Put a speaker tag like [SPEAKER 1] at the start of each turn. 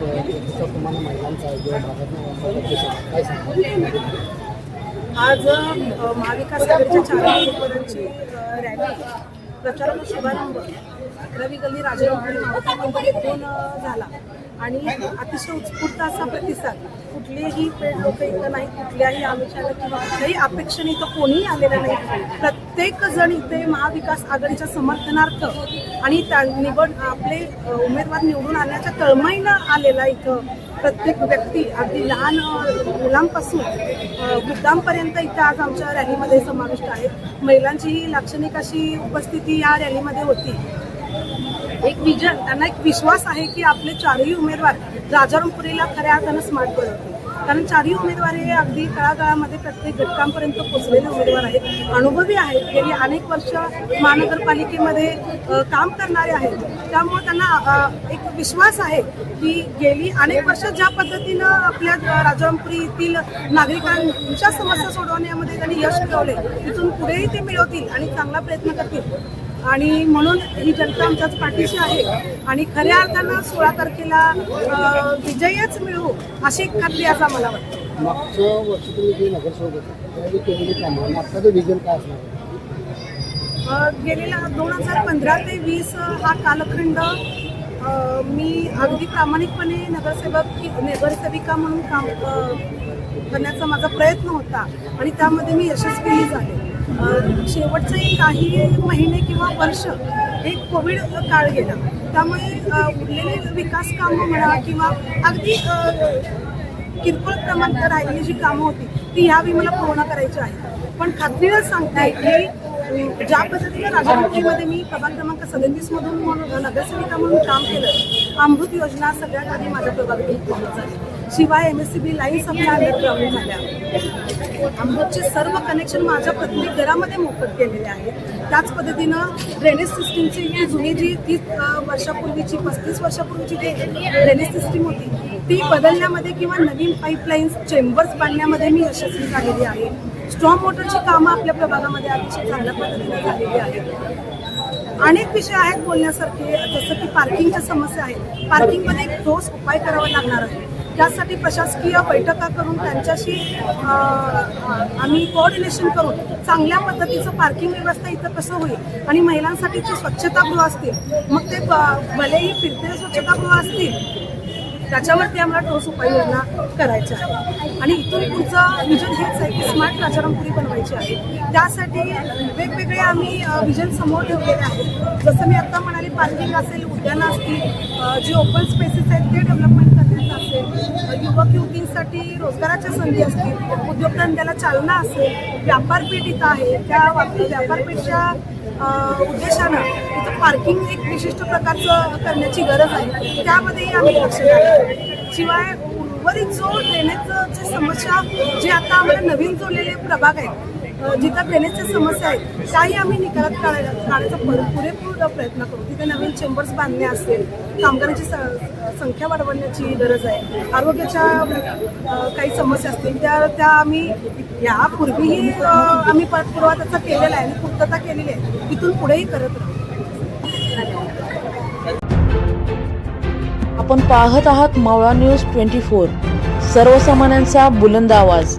[SPEAKER 1] तुम्हाला महिलांचा जो भागात काय सांगा
[SPEAKER 2] आज महाविकास आघाडीच्या 4 उमेदवारांची रॅली प्रचार शुभारंभ 11वी गल्ली राजेवाडी मावळामध्ये येथून झाला आणि अतिशय उत्स्फूर्त असा प्रतिसाद. कुठलेही पेड लोक इथं नाही, कुठल्याही आलोचना किंवा कुठल्याही अपेक्षेने इथं कोणीही आलेलं नाही. प्रत्येक जण इथे महाविकास आघाडीच्या समर्थनार्थ आणि आपले उमेदवार निवडून आणण्याच्या तळमळीनं आलेला इथं प्रत्येक व्यक्ती अगदी लहान मुलांपासून वृद्धांपर्यंत इथं आज आमच्या रॅलीमध्ये समाविष्ट आहे. महिलांचीही लाक्षणिक अशी उपस्थिती या रॅलीमध्ये होती. एक विजन, त्यांना एक विश्वास आहे की आपले 4ही उमेदवार राजारामपुरीला खऱ्या अर्थानं स्मार्ट बनवतील. कारण 4ही उमेदवार हे अगदी तळागाळामध्ये प्रत्येक घटकांपर्यंत पोहोचलेले उमेदवार आहेत, अनुभवी आहेत, गेली अनेक वर्ष महानगरपालिकेमध्ये काम करणारे आहेत. त्यामुळे त्यांना एक विश्वास आहे की गेली अनेक वर्ष ज्या पद्धतीनं आपल्या राजारामपुरी येथील नागरिकांच्या समस्या सोडवण्यामध्ये त्यांनी यश मिळवले, तिथून पुढेही ते मिळवतील आणि चांगला प्रयत्न करतील. आणि म्हणून ही जनता आमच्याच पाठीशी आहे आणि खऱ्या अर्थानं 16 तारखेला विजयच मिळवू अशी खात्री असं मला वाटतं.
[SPEAKER 1] मागच्या वर्षी तुम्ही जे नगरसेवक होते त्यावेळी केलेली कामं आता ते विजन काय असणार?
[SPEAKER 2] गेलेला 2015 ते 20 हा कालखंड मी अगदी प्रामाणिकपणे नगरसेविका म्हणून काम करण्याचा माझा प्रयत्न होता आणि त्यामध्ये मी यशस्वी झाले. शेवटचे काही महिने किंवा वर्ष एक कोविड काळ गेला, त्यामुळे उरलेले विकास कामं म्हणा किंवा अगदी किरकोळ प्रमाणात राहिलेली जी कामं होती ती यावेळी मला पूर्ण करायची आहे. पण खात्रीनं सांगते की ज्या पद्धतीने राजारामपुरीमध्ये मी प्रभाग क्रमांक 37 मधून नगरसेविका म्हणून काम केलं, अमृत योजना सगळ्यात आधी माझ्या प्रभागातील पूर्ण झाली. शिवाय MSCB लाईन्स आपल्या अंडरग्राऊंड झाल्या. अमृतचे सर्व कनेक्शन माझ्या प्रत्येक घरामध्ये मोफत केलेले आहेत. त्याच पद्धतीनं ड्रेनेज सिस्टीमची जी जुनी 30 वर्षापूर्वीची 35 वर्षापूर्वीची जी ड्रेनेज सिस्टीम होती ती बदलण्यामध्ये किंवा नवीन पाईपलाईन्स चेंबर्स बांधण्यामध्ये मी यशस्वी झालेली आहे. स्ट्रॉंग वॉटरची कामं आपल्या प्रभागामध्ये अतिशय चांगल्या पद्धतीने झालेली आहेत. अनेक विषय आहेत बोलण्यासारखे, जसं की पार्किंगच्या समस्या आहेत. पार्किंगमध्ये एक ठोस उपाय करावा लागणार आहे. त्यासाठी प्रशासकीय बैठका करून त्यांच्याशी आम्ही कोऑर्डिनेशन करून चांगल्या पद्धतीचं पार्किंग व्यवस्था इथं कसं होईल आणि महिलांसाठीची स्वच्छतागृह असतील, मग ते भलेही फिरते स्वच्छतागृह असतील, त्याच्यावरती आम्हाला ठोस उपाययोजना करायच्या आहे. आणि इथून पुढचं विजन हेच आहे की स्मार्ट राजारामपुरी बनवायची आहे. त्यासाठी वेगवेगळे आम्ही विजन समोर ठेवलेले आहेत. जसं मी आता म्हणाले, पार्किंग असेल, उद्यानं असतील, जे ओपन स्पेसेस आहेत ते डेव्हलपमेंट करण्याचं असेल, युवक युवतींसाठी रोजगाराच्या संधी असतील, उद्योगधंद्याला चालना असेल, व्यापारपेठ इथं आहे, त्या व्यापारपेठच्या उद्देशानं इथं पार्किंग एक विशिष्ट प्रकारचं करण्याची गरज आहे. त्यामध्येही आम्ही लक्ष द्यायचं. शिवाय उर्वरित जो ड्रेनेजची समस्या, जे आता आम्हाला नवीन जोडलेले प्रभाग आहेत जिथं ड्रेनेजच्या समस्या आहेत त्याही आम्ही निकालात काढायचा पुरेपूर प्रयत्न करू. तिथे नवीन चेंबर्स बांधणे असेल, कामगारांची संख्या वाढवण्याची गरज आहे, आरोग्याच्या काही समस्या असतील त्या आम्ही यापूर्वीही आम्ही पाठपुरावा त्याचा केलेला आहे आणि पूर्तता केलेली आहे. इथून पुढेही करत राहू.
[SPEAKER 3] आपण पाहत आहात मावळा न्यूज 24, सर्वसामान्यांचा बुलंद आवाज.